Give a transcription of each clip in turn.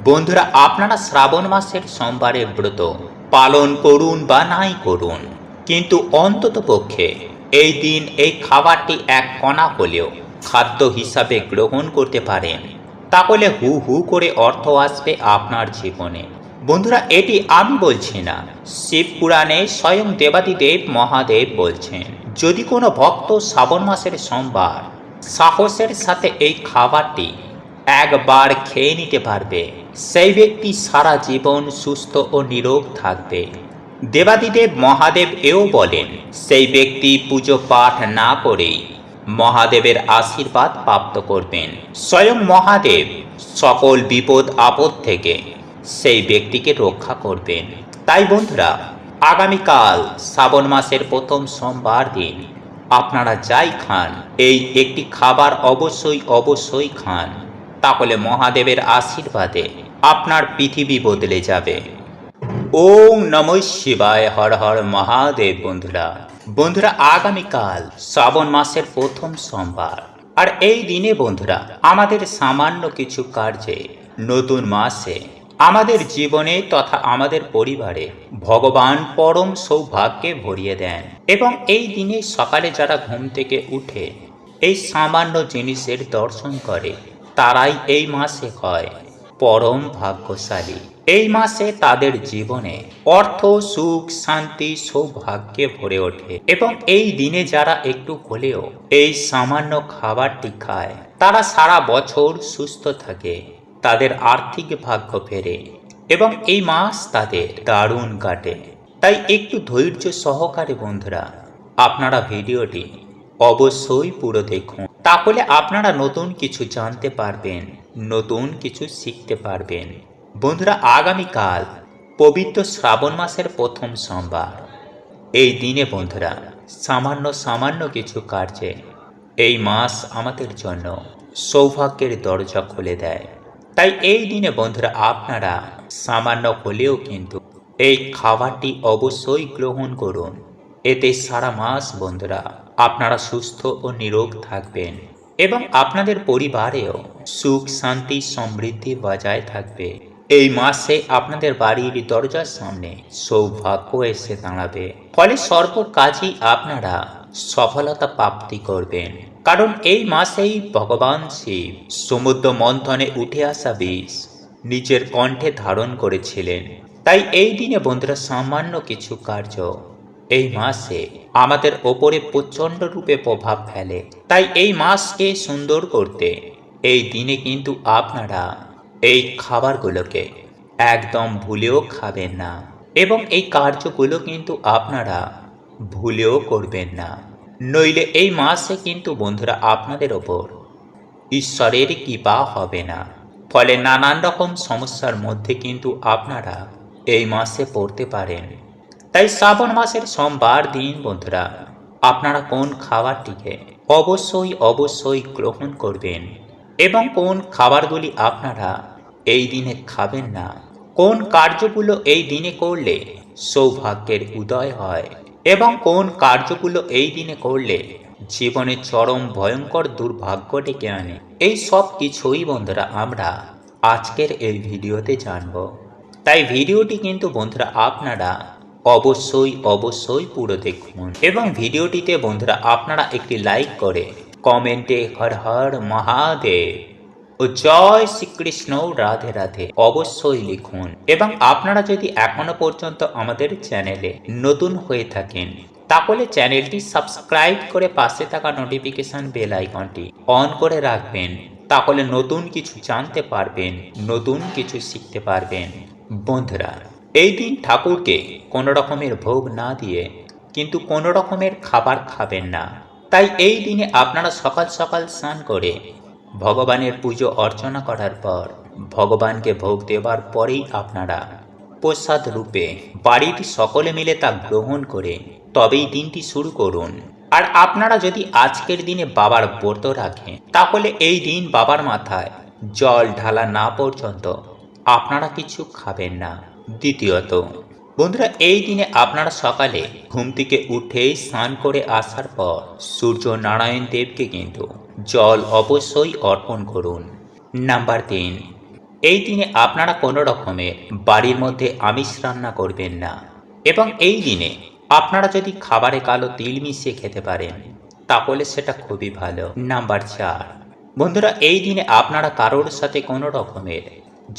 বন্ধুরা, আপনারা শ্রাবণ মাসের সোমবারের ব্রত পালন করুন বা নাই করুন, কিন্তু অন্ততপক্ষে এই দিন এই খাবারটি এক কণা হলেও খাদ্য হিসাবে গ্রহণ করতে পারেন। তাহলে হু হু করে অর্থ আসবে আপনার জীবনে। বন্ধুরা, এটি আমি বলছি না, শিব পুরাণে স্বয়ং দেবাদিদেব মহাদেব বলছেন। যদি কোনো ভক্ত শ্রাবণ মাসের সোমবার সাহসের সাথে এই খাবারটি একবার খেয়ে নিতে পারবে, সেই ব্যক্তি সারা জীবন সুস্থ ও নিরোগ থাকবে। দেবাদিদেব মহাদেব এও বলেন, সেই ব্যক্তি পুজো পাঠ না করেই মহাদেবের আশীর্বাদ প্রাপ্ত করবেন। স্বয়ং মহাদেব সকল বিপদ আপদ থেকে সেই ব্যক্তিকে রক্ষা করবেন। তাই বন্ধুরা, আগামীকাল শ্রাবণ মাসের প্রথম সোমবার দিন আপনারা যাই খান, এই একটি খাবার অবশ্যই খান। তাহলে মহাদেবের আশীর্বাদে আপনার পৃথিবী বদলে যাবে। ওম নমঃ শিবায়, হর হর মহাদেব। বন্ধুরা, আগামীকাল শ্রাবণ মাসের প্রথম সোমবার, আর এই দিনে বন্ধুরা আমাদের সামান্য কিছু কার্যে নতুন মাসে আমাদের জীবনে তথা আমাদের পরিবারে ভগবান পরম সৌভাগ্যে ভরিয়ে দেন। এবং এই দিনে সকালে যারা ঘুম থেকে উঠে এই সামান্য জিনিসের দর্শন করে, তারাই এই মাসে হয় পরম ভাগ্যশালী। এই মাসে তাদের জীবনে অর্থ, সুখ, শান্তি, সৌভাগ্যে ভরে ওঠে। এবং এই দিনে যারা একটু হলেও এই সামান্য খাবারটি খায়, তারা সারা বছর সুস্থ থাকে, তাদের আর্থিক ভাগ্য ফেরে এবং এই মাস তাদের দারুণ কাটে। তাই একটু ধৈর্য সহকারে বন্ধুরা আপনারা ভিডিওটি অবশ্যই পুরো দেখুন, তাহলে আপনারা নতুন কিছু জানতে পারবেন, নতুন কিছু শিখতে পারবেন। বন্ধুরা, আগামীকাল পবিত্র শ্রাবণ মাসের প্রথম সোমবার, এই দিনে বন্ধুরা সামান্য কিছু কার্যে এই মাস আমাদের জন্য সৌভাগ্যের দরজা খুলে দেয়। তাই এই দিনে বন্ধুরা আপনারা সামান্য হলেও কিন্তু এই খাবারটি অবশ্যই গ্রহণ করুন। এতে সারা মাস বন্ধুরা আপনারা সুস্থ ও নিরোগ থাকবেন এবং আপনাদের পরিবারেও সুখ, শান্তি, সমৃদ্ধি বজায় থাকবে। এই মাসে আপনাদের বাড়ির দরজার সামনে সৌভাগ্য এসে দাঁড়াবে, ফলে সর্ব কাজেই আপনারা সফলতা প্রাপ্তি করবেন। কারণ এই মাসেই ভগবান শিব সমুদ্র মন্থনে উঠে আসা বিষ নিজের কণ্ঠে ধারণ করেছিলেন। তাই এই দিনে বন্ধুরা সামান্য কিছু কার্য এই মাসে আমাদের ওপরে প্রচণ্ড রূপে প্রভাব ফেলে। তাই এই মাসকে সুন্দর করতে এই দিনে কিন্তু আপনারা এই খাবারগুলোকে একদম ভুলেও খাবেন না এবং এই কার্যগুলো কিন্তু আপনারা ভুলেও করবেন না। নইলে এই মাসে কিন্তু বন্ধুরা আপনাদের ওপর ঈশ্বরের কৃপা হবে না, ফলে নানান রকম সমস্যার মধ্যে কিন্তু আপনারা এই মাসে পড়তে পারেন। তাই শ্রাবণ মাসের সোমবার দিন বন্ধুরা আপনারা কোন খাবারটিকে অবশ্যই গ্রহণ করবেন এবং কোন খাবারগুলি আপনারা এই দিনে খাবেন না, কোন কার্যগুলো এই দিনে করলে সৌভাগ্যের উদয় হয় এবং কোন কার্যগুলো এই দিনে করলে জীবনে চরম ভয়ঙ্কর দুর্ভাগ্য ডেকে আনে, এই সব কিছুই বন্ধুরা আমরা আজকের এই ভিডিওতে জানব। তাই ভিডিওটি কিন্তু বন্ধুরা আপনারা অবশ্যই পুরো দেখুন এবং ভিডিওটিতে বন্ধুরা আপনারা একটি লাইক করে কমেন্টে হর হর মহাদেব ও জয় শ্রীকৃষ্ণ রাধে রাধে অবশ্যই লিখুন। এবং আপনারা যদি এখনো পর্যন্ত আমাদের চ্যানেলে নতুন হয়ে থাকেন, তাহলে চ্যানেলটি সাবস্ক্রাইব করে পাশে থাকা নোটিফিকেশন বেল আইকনটি অন করে রাখবেন। তাহলে নতুন কিছু জানতে পারবেন, নতুন কিছু শিখতে পারবেন। বন্ধুরা, এই দিন ঠাকুরকে কোনো রকমের ভোগ না দিয়ে কিন্তু কোনো রকমের খাবার খাবেন না। তাই এই দিনে আপনারা সকাল সকাল স্নান করে ভগবানের পুজো অর্চনা করার পর ভগবানকে ভোগ দেওয়ার পরেই আপনারা প্রসাদ রূপে বাড়ির সকলে মিলে তা গ্রহণ করে তবেই দিনটি শুরু করুন। আর আপনারা যদি আজকের দিনে বাবার ব্রত রাখেন, তাহলে এই দিন বাবার মাথায় জল ঢালা না পর্যন্ত আপনারা কিছু খাবেন না। দ্বিতীয়ত বন্ধুরা, এই দিনে আপনারা সকালে ঘুম থেকে উঠে স্নান করে আসার পর সূর্য নারায়ণ দেবকে কিন্তু জল অবশ্যই অর্পণ করুন। নাম্বার 3, এই দিনে আপনারা কোনো রকমের বাড়ির মধ্যে আমিষ রান্না করবেন না এবং এই দিনে আপনারা যদি খাবারে কালো তিল মিশিয়ে খেতে পারেন তাহলে সেটা খুবই ভালো। নাম্বার 4, বন্ধুরা এই দিনে আপনারা কারোর সাথে কোনো রকমের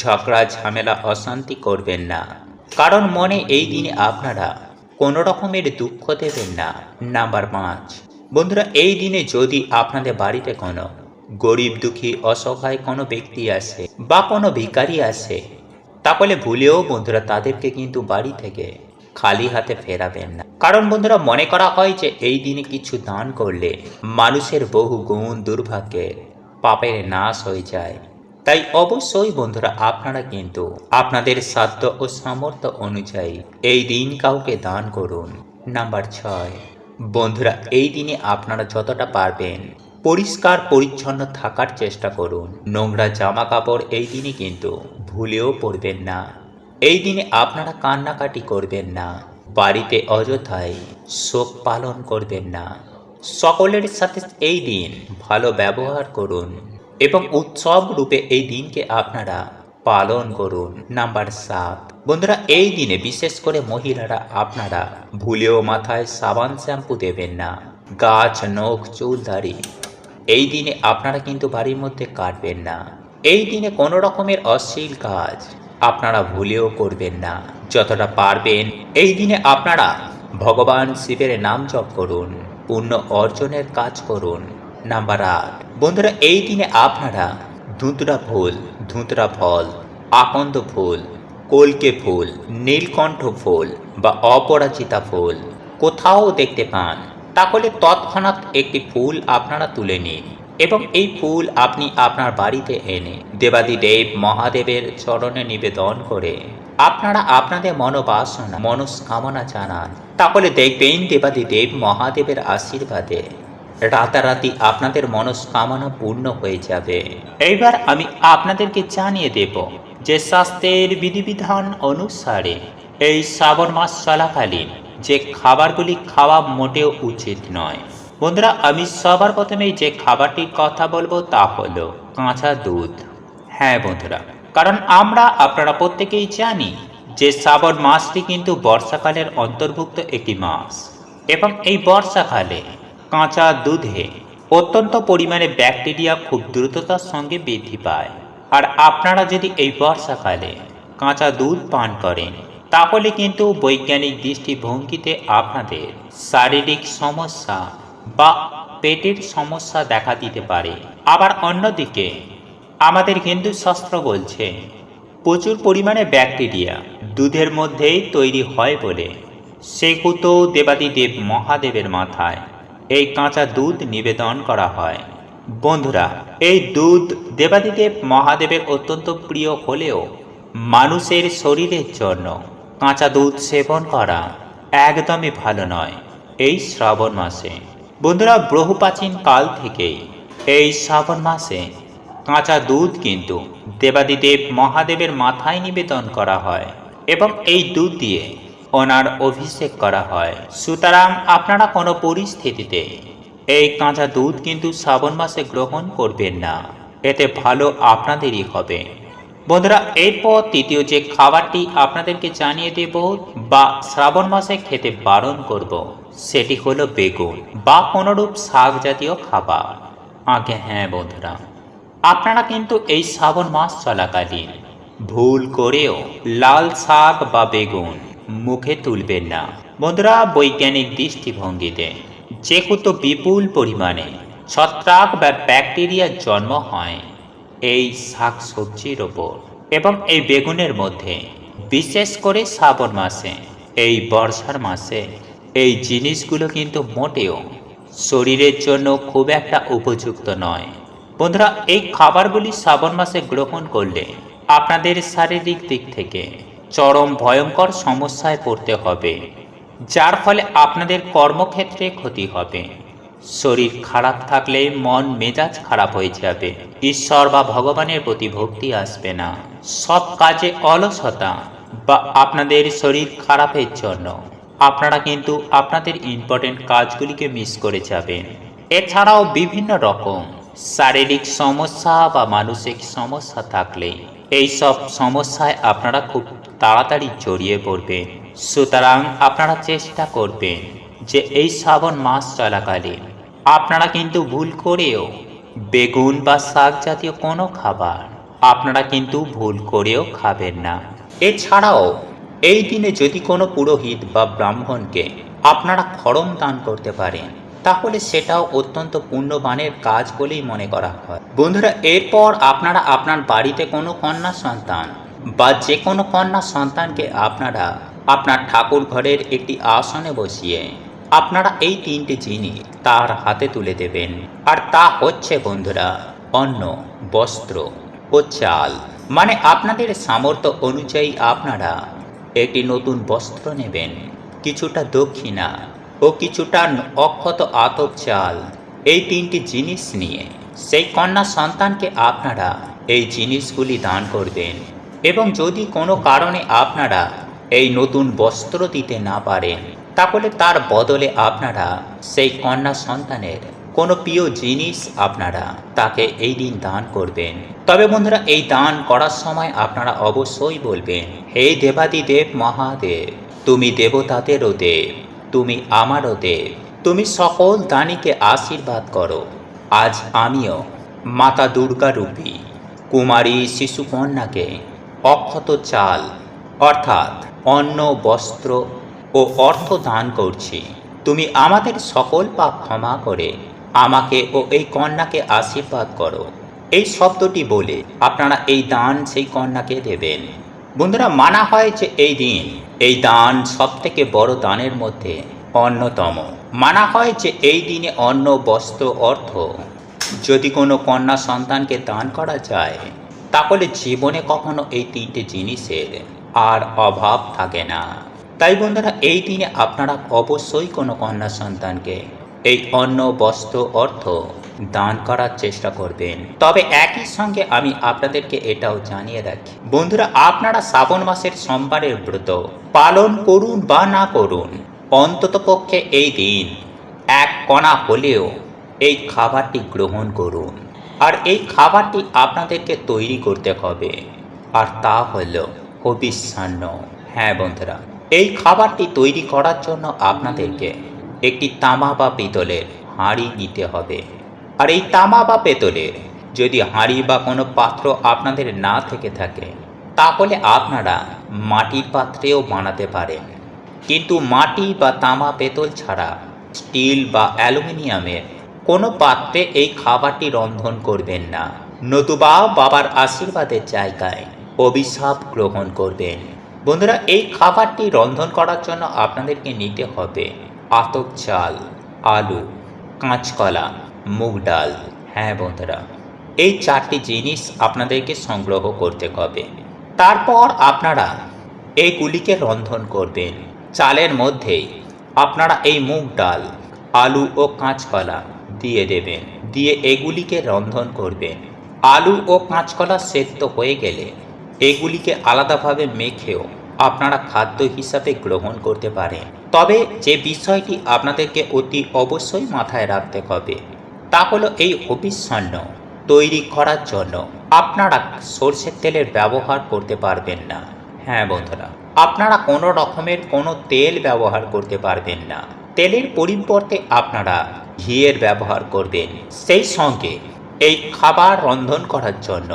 ঝগড়া ঝামেলা অশান্তি করবেন না, কারণ মনে এই দিনে আপনারা কোনো রকমের দুঃখ দেবেন না। নাম্বার 5, বন্ধুরা এই দিনে যদি আপনাদের বাড়িতে কোনো গরিব দুঃখী অসহায় কোনো ব্যক্তি আসে বা কোনো ভিখারি আসে তাহলে ভুলেও বন্ধুরা তাদেরকে কিন্তু বাড়ি থেকে খালি হাতে ফেরাবেন না, কারণ বন্ধুরা মনে করা হয় যে এই দিনে কিছু দান করলে মানুষের বহু গুণ দুর্ভাগ্যের পাপের নাশ হয়ে যায়। তাই অবশ্যই বন্ধুরা আপনারা কিন্তু আপনাদের সাধ্য ও সামর্থ্য অনুযায়ী এই দিন কাউকে দান করুন। নাম্বার 6, বন্ধুরা এই দিনে আপনারা যতটা পারবেন পরিষ্কার পরিচ্ছন্ন থাকার চেষ্টা করুন। নোংরা জামা কাপড় এই দিনে কিন্তু ভুলেও পরবেন না। এই দিনে আপনারা কান্নাকাটি করবেন না, বাড়িতে অযথায় শোক পালন করবেন না। সকলের সাথে এই দিন ভালো ব্যবহার করুন এবং উৎসব রূপে এই দিনকে আপনারা পালন করুন। নাম্বার 7, বন্ধুরা এই দিনে বিশেষ করে মহিলারা আপনারা ভুলেও মাথায় সাবান শ্যাম্পু দেবেন না। গাছ নখ চুল দাড়ি এই দিনে আপনারা কিন্তু বাড়ির মধ্যে কাটবেন না। এই দিনে কোনো রকমের অশ্লীল কাজ আপনারা ভুলেও করবেন না। যতটা পারবেন এই দিনে আপনারা ভগবান শিবের নাম জপ করুন, পুণ্য অর্জনের কাজ করুন। নাম্বার 8, বন্ধুরা এই দিনে আপনারা ধুতরা ফল, আকন্দ ফুল, কলকে ফুল, নীলকণ্ঠ ফুল বা অপরাজিতা ফুল কোথাও দেখতে পান তাহলে তৎক্ষণাৎ একটি ফুল আপনারা তুলে নিন এবং এই ফুল আপনি আপনার বাড়িতে এনে দেবাদিদেব মহাদেবের চরণে নিবেদন করে আপনারা আপনাদের মনস্কামনা জানান। তাহলে দেখবেন দেবাদিদেব মহাদেবের আশীর্বাদে রাতারাতি আপনাদের মনস্কামনা পূর্ণ হয়ে যাবে। এইবার আমি আপনাদেরকে জানিয়ে দেব যে শাস্ত্রের বিধিবিধান অনুসারে এই শ্রাবণ মাস চলাকালীন যে খাবারগুলি খাওয়া মোটেও উচিত নয়। বন্ধুরা আমি সবার প্রথমেই যে খাবারটির কথা বলবো তা হলো কাঁচা দুধ। হ্যাঁ বন্ধুরা, কারণ আপনারা প্রত্যেকেই জানি যে শ্রাবণ মাসটি কিন্তু বর্ষাকালের অন্তর্ভুক্ত একটি মাস এবং এই বর্ষাকালে কাঁচা দুধে অত্যন্ত পরিমাণে ব্যাকটেরিয়া খুব দ্রুততার সঙ্গে বৃদ্ধি পায়। আর আপনারা যদি এই বর্ষাকালে কাঁচা দুধ পান করেন তাহলে কিন্তু বৈজ্ঞানিক দৃষ্টিভঙ্গিতে আপনাদের শারীরিক সমস্যা বা পেটের সমস্যা দেখা দিতে পারে। আবার অন্যদিকে আমাদের হিন্দু শাস্ত্র বলছে প্রচুর পরিমাণে ব্যাকটেরিয়া দুধের মধ্যেই তৈরি হয় বলে সেহেতু দেবাদিদেব মহাদেবের মাথায় এই কাঁচা দুধ নিবেদন করা হয়। বন্ধুরা এই দুধ দেবাদিদেব মহাদেবের অত্যন্ত প্রিয় হলেও মানুষের শরীরের জন্য কাঁচা দুধ সেবন করা একদমই ভালো নয় এই শ্রাবণ মাসে। বন্ধুরা বহু প্রাচীন কাল থেকেই এই শ্রাবণ মাসে কাঁচা দুধ কিন্তু দেবাদিদেব মহাদেবের মাথায় নিবেদন করা হয় এবং এই দুধ দিয়ে ওনার অভিষেক করা হয়। সুতরাং আপনারা কোনো পরিস্থিতিতে এই কাঁচা দুধ কিন্তু শ্রাবণ মাসে গ্রহণ করবেন না, এতে ভালো আপনাদেরই হবে। বন্ধুরা এরপর তৃতীয় যে খাবারটি আপনাদেরকে জানিয়ে দেব বা শ্রাবণ মাসে খেতে বারণ করব সেটি হলো বেগুন বা কোনোরূপ শাক জাতীয় খাবার। আগে হ্যাঁ বন্ধুরা, আপনারা কিন্তু এই শ্রাবণ মাস চলাকালীন ভুল করেও লাল শাক বা বেগুন মুখে তুলবেন না। বন্ধুরা বৈজ্ঞানিক দৃষ্টিভঙ্গিতে যেহেতু বিপুল পরিমাণে ছত্রাক বা ব্যাকটেরিয়ার জন্ম হয় এই শাক সবজির ওপর এবং এই বেগুনের মধ্যে, বিশেষ করে শ্রাবণ মাসে এই বর্ষার মাসে এই জিনিসগুলো কিন্তু মোটেও শরীরের জন্য খুব একটা উপযুক্ত নয়। বন্ধুরা এই খাবারগুলি শ্রাবণ মাসে গ্রহণ করলে আপনাদের শারীরিক দিক থেকে চরম ভয়ঙ্কর সমস্যায় পড়তে হবে, যার ফলে আপনাদের কর্মক্ষেত্রে ক্ষতি হবে। শরীর খারাপ থাকলে মন মেজাজ খারাপ হয়ে যাবে, ঈশ্বর বা ভগবানের প্রতি ভক্তি আসবে না, সব কাজে অলসতা বা আপনাদের শরীর খারাপের জন্য আপনারা কিন্তু আপনাদের ইম্পর্টেন্ট কাজগুলিকে মিস করে যাবেন। এছাড়াও বিভিন্ন রকম শারীরিক সমস্যা বা মানসিক সমস্যা থাকলে এই সব সমস্যায় আপনারা খুব তাড়াতাড়ি জড়িয়ে পড়বেন। সুতরাং আপনারা চেষ্টা করবেন যে এই শ্রাবণ মাস চলাকালীন আপনারা কিন্তু ভুল করেও বেগুন বা শাক জাতীয় কোনো খাবার আপনারা কিন্তু ভুল করেও খাবেন না। এছাড়াও এই দিনে যদি কোনো পুরোহিত বা ব্রাহ্মণকে আপনারা খড়ম দান করতে পারেন তাহলে সেটাও অত্যন্ত পুণ্যবানের কাজ বলেই মনে করা হয়। বন্ধুরা, এরপর আপনারা আপনার বাড়িতে কোনো কন্যা সন্তান বা যে কোনো কন্যা সন্তানকে আপনারা আপনার ঠাকুর ঘরের একটি আসনে বসিয়ে আপনারা এই তিনটি জিনিস তার হাতে তুলে দেবেন। আর তা হচ্ছে বন্ধুরা অন্ন, বস্ত্র ও চাল। মানে আপনাদের সামর্থ্য অনুযায়ী আপনারা একটি নতুন বস্ত্র নেবেন, কিছুটা দক্ষিণা ও কিছুটা অক্ষত আতপ চাল। এই তিনটি জিনিস নিয়ে সেই কন্যা সন্তানকে আপনারা এই জিনিসগুলি দান করবেন। এবং যদি কোনো কারণে আপনারা এই নতুন বস্ত্র দিতে না পারেন তাহলে তার বদলে আপনারা সেই কন্যা সন্তানের কোনো প্রিয় জিনিস আপনারা তাকে এই দিন দান করবেন। তবে বন্ধুরা, এই দান করার সময় আপনারা অবশ্যই বলবেন, হে দেবাদিদেব মহাদেব, তুমি দেবতাদেরও দেব, তুমি আমারও দেব, তুমি সকল দানীকে আশীর্বাদ করো। আজ আমিও মাতা দুর্গা রূপী কুমারী শিশুকন্যাকে অক্ষত চাল অর্থাৎ অন্ন, বস্ত্র ও অর্থ দান করছি। তুমি আমাদের সকল পাপ ক্ষমা করে আমাকে ও এই কন্যাকে আশীর্বাদ করো। এই শব্দটি বলে আপনারা এই দান সেই কন্যাকে দেবেন। বন্ধুরা, মানা হয় যে এই দান সবথেকে বড় দানের মধ্যে অন্যতম। মানা হয় যে এই দিনে অন্ন, বস্ত্র, অর্থ যদি কোনো কন্যা সন্তানকে দান করা যায় তাহলে জীবনে কখনো এই তিনটে জিনিসের আর অভাব থাকে না। তাই বন্ধুরা, এই দিনে আপনারা অবশ্যই কোনো কন্যা সন্তানকে এই অন্ন, বস্ত্র, অর্থ দান করার চেষ্টা করবেন। তবে একই সঙ্গে আমি আপনাদেরকে এটাও জানিয়ে রাখি বন্ধুরা, আপনারা শ্রাবণ মাসের সোমবারের ব্রত পালন করুন বা না করুন, অন্ততপক্ষে এই দিন এক কণা হলেও এই খাবারটি গ্রহণ করুন। আর এই খাবারটি আপনাদেরকে তৈরি করতে হবে, আর তা হল হবিষ্যান্ন। হ্যাঁ বন্ধুরা, এই খাবারটি তৈরি করার জন্য আপনাদেরকে একটি তামা বা পিতলের হাঁড়ি নিতে হবে। আর এই তামা বা পেতলের যদি হাঁড়ি বা কোনো পাত্র আপনাদের না থেকে থাকে তাহলে আপনারা মাটির পাত্রেও বানাতে পারেন। কিন্তু মাটি বা তামা, পেতল ছাড়া স্টিল বা অ্যালুমিনিয়ামের কোনো পাত্রে এই খাবারটি রন্ধন করবেন না, নতুবা বাবার আশীর্বাদের জায়গায় অভিশাপ গ্রহণ করবেন। বন্ধুরা, এই খাবারটি রন্ধন করার জন্য আপনাদেরকে নিতে হবে আতপ চাল, আলু, কাঁচকলা, মুগ ডাল। হ্যাঁ বন্ধুরা, এই চারটি জিনিস আপনাদেরকে সংগ্রহ করতে হবে। তারপর আপনারা এইগুলিকে রন্ধন করবেন। চালের মধ্যেই আপনারা এই মুগ ডাল, আলু ও কাঁচকলা দিয়ে দেবেন, দিয়ে এগুলিকে রন্ধন করবেন। আলু ও কাঁচকলা সেদ্ধ হয়ে গেলে এগুলিকে আলাদাভাবে মেখেও আপনারা খাদ্য হিসাবে গ্রহণ করতে পারেন। তবে যে বিষয়টি আপনাদেরকে অতি অবশ্যই মাথায় রাখতে হবে তা হলো এই হবিষ্যান্ন তৈরি করার জন্য আপনারা সরষের তেলের ব্যবহার করতে পারবেন না। হ্যাঁ বন্ধুরা, আপনারা কোনো রকমের কোনো তেল ব্যবহার করতে পারবেন না। তেলের পরিবর্তে আপনারা ঘিয়ের ব্যবহার করবেন। সেই সঙ্গে এই খাবার রন্ধন করার জন্য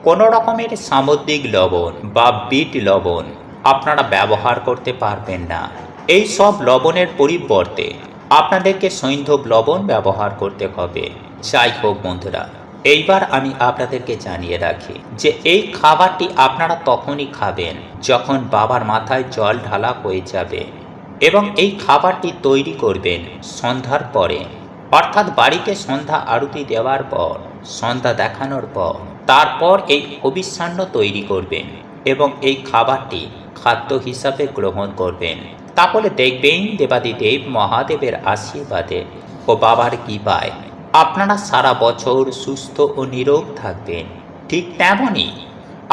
কোনো রকমের সামুদ্রিক লবণ বা বিট লবণ আপনারা ব্যবহার করতে পারবেন না। এই সব লবণের পরিবর্তে আপনাদেরকে সৈন্ধব লবণ ব্যবহার করতে হবে। যাই হোক বন্ধুরা, এইবার আমি আপনাদেরকে জানিয়ে রাখি যে এই খাবারটি আপনারা তখনই খাবেন যখন বাবার মাথায় জল ঢালা হয়ে যাবে, এবং এই খাবারটি তৈরি করবেন সন্ধ্যার পরে, অর্থাৎ বাড়িতে সন্ধ্যা আরতি দেওয়ার পর, সন্ধ্যা দেখানোর পর, তারপর এই হবিষ্যান্ন তৈরি করবেন এবং এই খাবারটি খাদ্য হিসাবে গ্রহণ করবেন। তাহলে দেখবেন দেবাদিদেব মহাদেবের আশীর্বাদে ও বাবার কৃপায় আপনারা সারা বছর সুস্থ ও নিরোগ থাকবেন। ঠিক তেমনই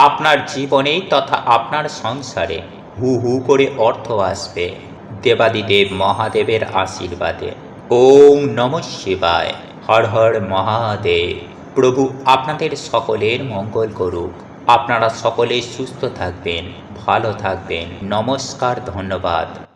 আপনার জীবনে তথা আপনার সংসারে হু হু করে অর্থ আসবে দেবাদিদেব মহাদেবের আশীর্বাদে। ওম নমঃ শিবায়। হর হর মহাদেব। প্রভু আপনাদের সকলের মঙ্গল করুক। আপনারা সকলেই সুস্থ থাকবেন, ভালো থাকবেন। নমস্কার, ধন্যবাদ।